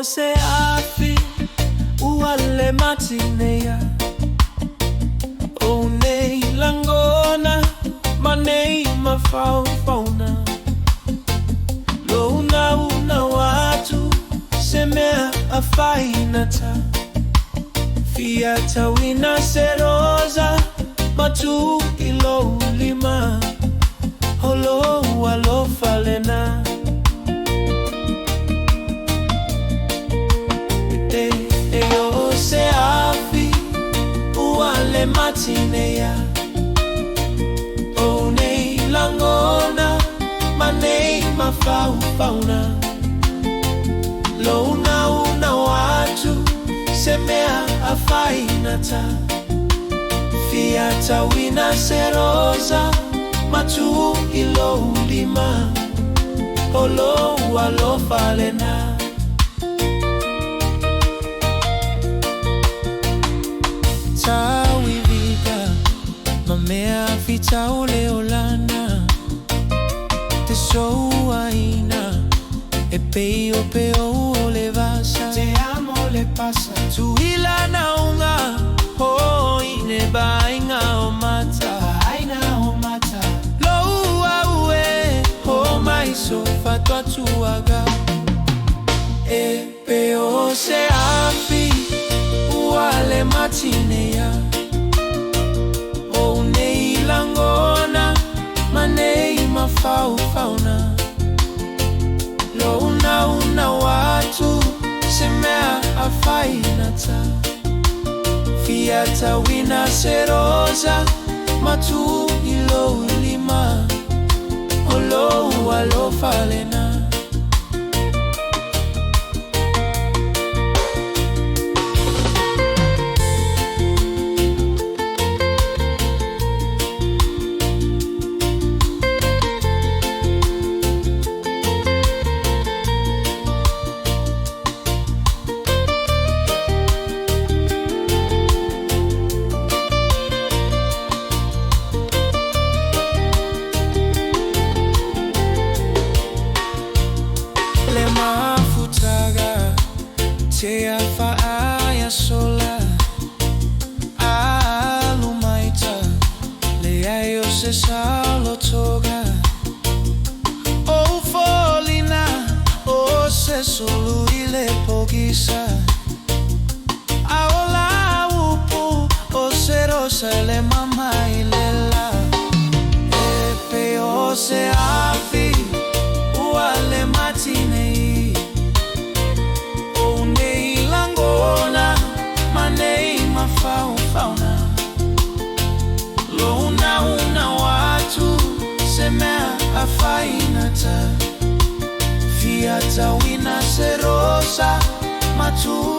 Se afi uale matinea o nei langona manei mafau fauna lona una watu semea afainata FIA TAUINA se ROSA matu ilo lima holo walo falena se afi uale matinea o nei langona manei mafau fauna lona una watu semea afainata FIA TAUINA se ROSA matu ilo lima holo walo falena Tauiviga mamea fita ole olana te soaina e peo peo ole vasa te amo le pasa tu ilana unga ho ine bainga o mata lo aue ho mai so fatwa tuaga e peo se afi uale matinea o nei langona manei mafau fauna lona una watu semea afainata FIA TAUINA se ROSA matu ilo lima holo walo falena Te FIA sola alumaita leayo se salotoga o folina o se solo ile pogisa aola upu o se rosa le mama ilela e peo se afi uale matinei fauna lona una watu semea afainata FIA TAUINA se ROSA matu